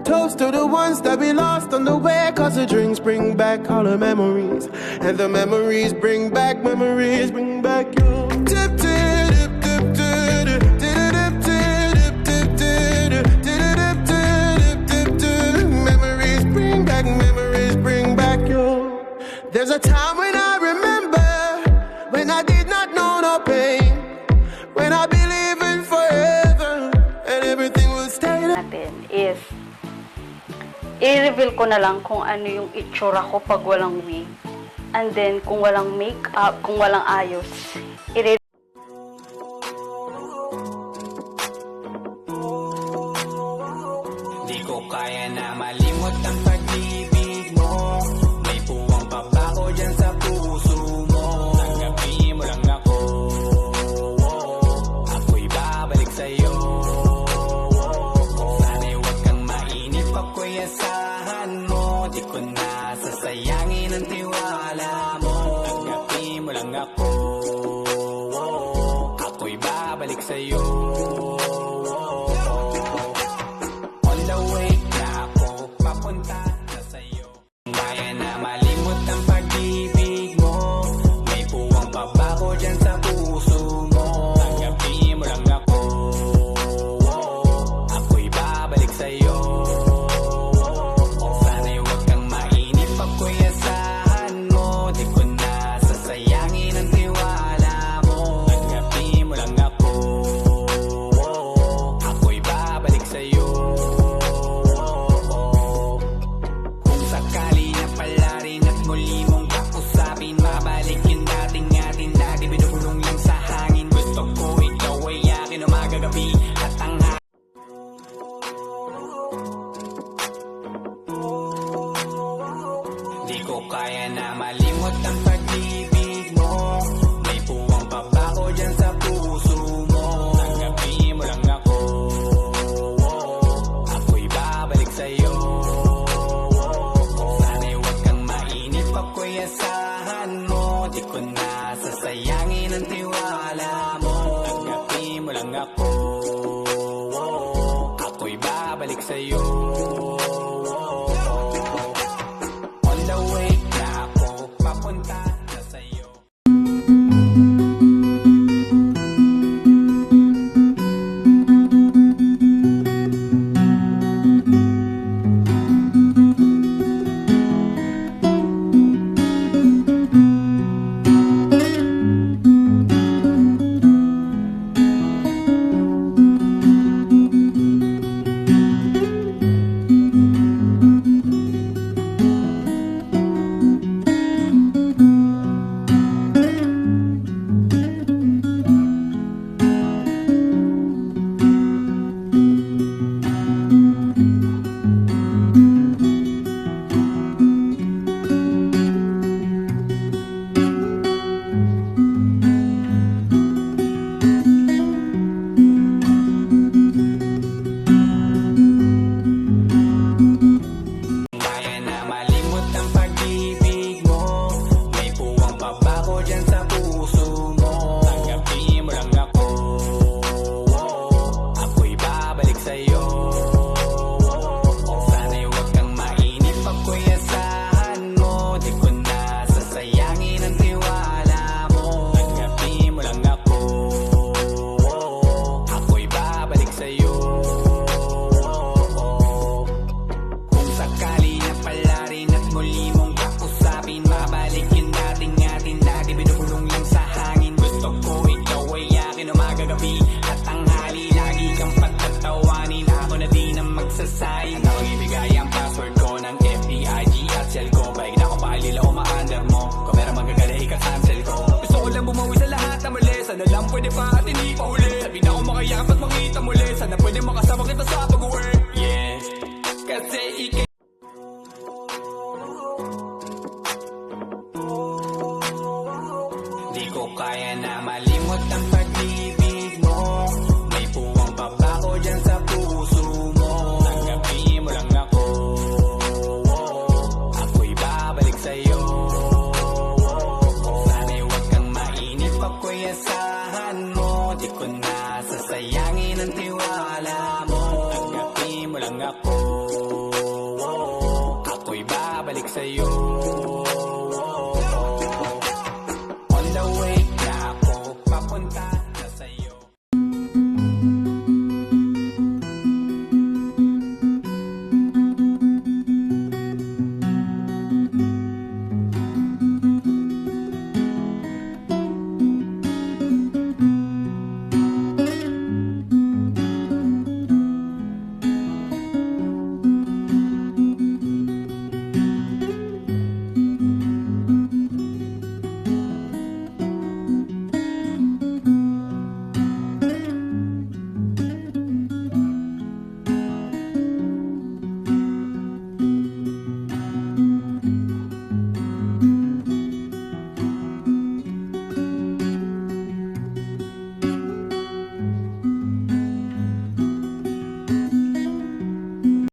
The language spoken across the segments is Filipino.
Toast to the ones that we lost on the way, 'cause the drinks bring back all the memories, and the memories bring back you. Dip, dip, dip, dip, dip, dip, dip, dip, dip, dip, dip. Memories bring back you. There's a time when I remember, when I did not know no pain, when I believe in forever, and everything will stay natin is i-reveal ko na lang kung ano yung itsura ko pag walang wig. And then, kung walang makeup, kung walang ayos, di ko kaya na malimot ang pag-ibig mo. May puwang pa ba ko dyan sa puso mo? Tanggapin mo lang ako, ako'y babalik sa'yo. Sana'y huwag kang mainip, ako'y asahan mo. Di ko na sasayangin ang tiwala mo. Tanggapin mo lang ako, ako'y babalik sa'yo. On the way na ako, papunta na sa'yo. Kaya na malimot ang pag-ibig mo. May puwang pa ba ko dyan sa puso mo? Tanggapin mo lang ako, ako'y babalik sa'yo. Sana'y huwag kang mainip, ako'y asahan mo. Di ko na sasayangin ang tiwala mo. Tanggapin mo lang ako, ako'y babalik sa'yo. Kung sakali na pala rin at muli mong kausapin, mabalik yung dating atin dati, binubulong lang sa hangin. Gusto ko ikaw ay akin umaga, gabi at tanghali. Di ko kaya na malimot ang pag-ibig mo. May puwang pa ba ko dyan sa puso mo? Tanggapin mo lang ako, ako'y babalik sa'yo. Sana'y huwag kang mainip, ako'y asahan mo. Di ko na sasayangin ang tiwala mo. Tanggapin mo lang ako, ako'y babalik sa'yo. On the way na ako, papunta na sa'yo. Kaya na malimot ang pag-ibig mo. May puwang pa ba ko dyan sa puso mo? Tanggapin mo lang ako, ako'y babalik sa'yo. Sana'y huwag kang mainip, ako'y asahan mo. Di ko na sasayangin ang tiwala mo. Tanggapin mo lang ako, ako'y babalik sa'yo. Kung sakali na pala rin at muli mong kausapin, pwede pa at hindi pa huli. Sabi na ako makayakap at makita muli. Sana pwede makasama kita sa pag-uwi. Yeah, kasi ikay di ko kaya na malimot ang pag-ibig mo. May puwang pa ba ko dyan sa puso mo? Tanggapin mo lang ako, ako'y babalik sa'yo. Sana'y huwag kang mainip, ako'y asahan mo. Di ko na sasayangin ang tiwala mo. Tanggapin mo lang ako, ako'y babalik sa'yo. On the way na ako, papunta na sa'yo.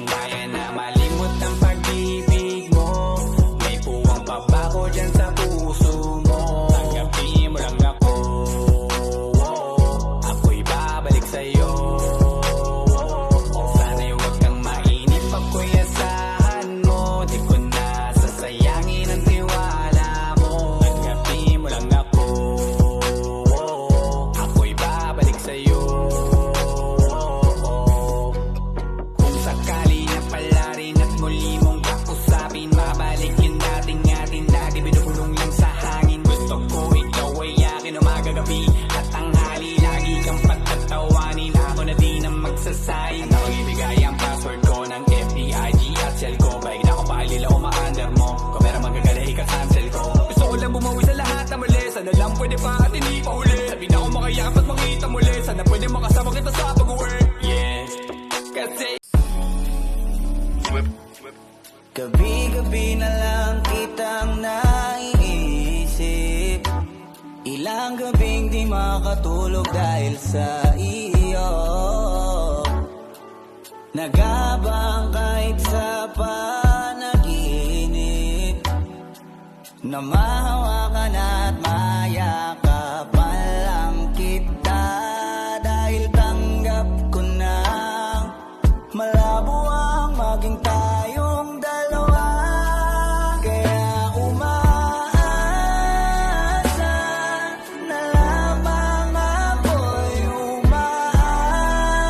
Kaya na malimot ang pag-ibig mo. May puwang pa ba ko dyan sa puso mo? Tanggapin mo lang ako, ako'y babalik sa'yo. Sana'y huwag kang mainip, ako'y asahan mo. Di ko na sasayangin ang tiwala mo. Tanggapin mo lang ako, ako'y babalik sa'yo. Kung sakali na pala rin at muli mong kausapin, mabalikin natin atin lagi binubulong lang sa hangin. Gusto ko ikaw ay akin umagabi at tanghali, lagi kang pagtatawanin. Ako na din ang magsasayang. Ang ibigay ang password ko ng FBIG at cell ko. Baig na ako paalila o ma-under mo. Kung meron magagala ika-cancel ko. Gusto ko lang bumawi sa lahat na mali. Sana lang pwede pa at hindi pa huli. Sabi na ako makayakap at makita muli. Sana pwede makasama kita sa pag-uwi. Yeah, kasi Gabi-gabi na lang kitang naiisip. Ilang gabing di makatulog dahil sa iyo. Nagabang kahit sa panaginip, na mahawakan at mayakapan lang kita. Dahil tanggap ko na malabo ang maging tayong dalawa. Kaya umaasa na lamang ako'y umaasa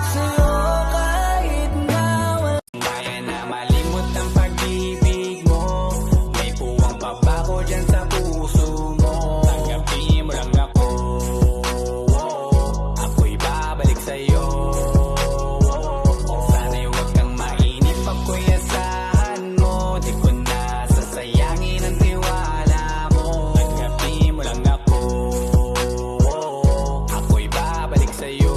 sa'yo kahit na wala. kaya na malimot ang pag-ibig mo. May puwang pa ba ko dyan sa puso mo? Tanggapin mo lang ako, ako'y babalik sa'yo. Sana'y huwag kang mainip, ako'y asahan mo. Di ko na sasayangin ang tiwala mo. Tanggapin mo lang ako, ako'y babalik sa'yo.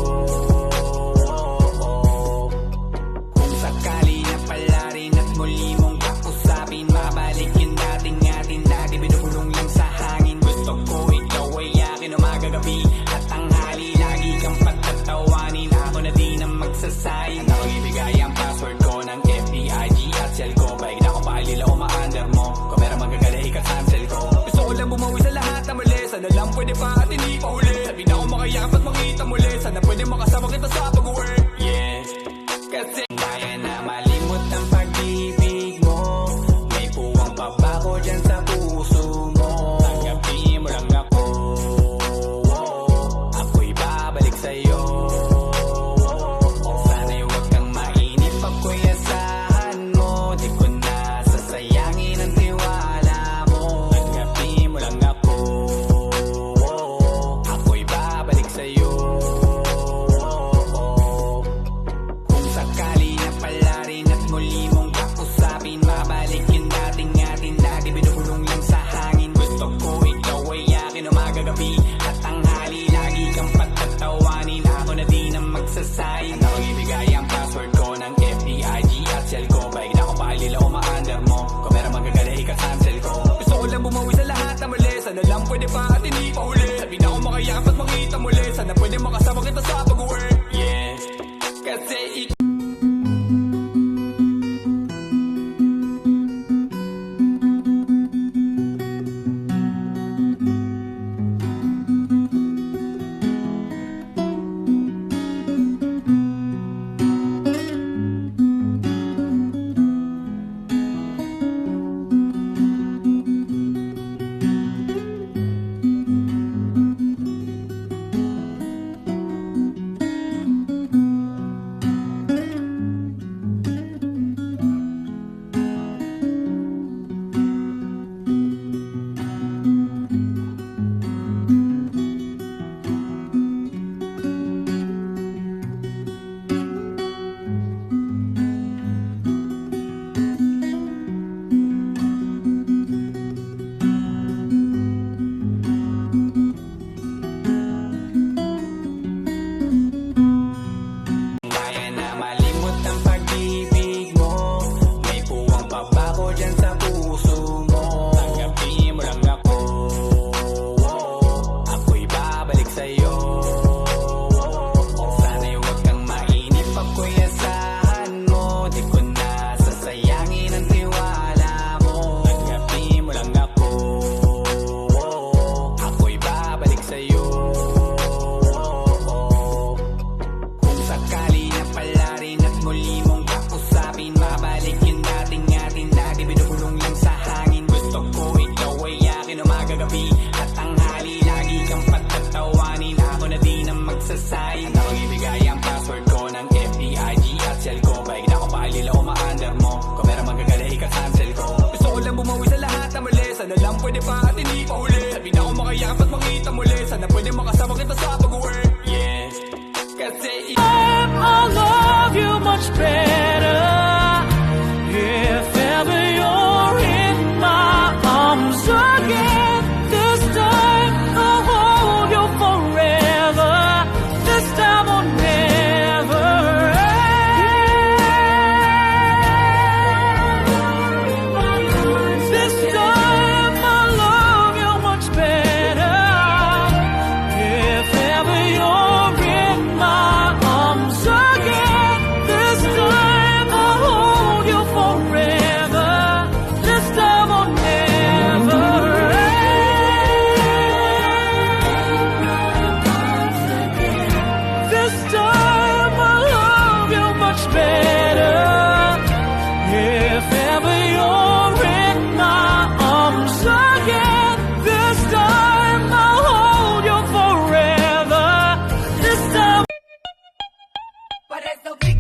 Kung sakali na pala rin at muli mong kausapin, mabalikin natin atin lagi binubulong lang sa hangin. Gusto ko ikaw ay akin umagabi at tanghali, lagi kang pagtatawanin. Ako na din ang magsasayang. Ang ibigay ang password ko ng FBIG at cell ko. Baig na ako paalila o ma-under mo. Kung meron magagala ika-cancel ko. Gusto ko lang bumawi sa lahat na mali. Sana lang pwede pa at hindi pa huli. Sabi na ako makayakap at makita muli. Sana pwede makasama kita sa pag-uwi. Yeah, kasi kaya na malimot ang pag-ibig mo. May puwang pa ba ko dyan sa puso mo? Tanggapin mo lang ako, ako'y babalik sa'yo. Sana'y huwag kang mainip, ako'y asahan mo. Di ko na sasayangin ang tiwala mo. Tanggapin mo lang ako, ako'y babalik sa'yo. Kung sakali na pala rin at muli mong kausapin, mabalikin natin atin lagi binubulong lang sa hangin. Gusto ko ikaw ay akin umagabi shell ko. Baig na ako pakilila o ma-under mo. Kung meron magagala ika-cancel ko. Gusto ko lang bumawi sa lahat na mali. Sana lang pwede pa at hindi pa huli. Sabi na ako makayakap at makita muli. Sana pwede makasama kita sa pag-work. Yeah, kasi sana lang pwede pa at hindi pa huli. Sabi na ako makayakap at makita muli. Sana pwede makasama kita sa pag-work. Yeah, kasi I'll love you much better if ever you're in my arms again. This time I'll hold you forever. This time will never end. This time I'll love you much better if ever you're in my arms again. This time I'll hold you forever. This time will never end. This time I'll love you much better if ever you're in my arms again. This time I'll hold you forever. This time. But it's so big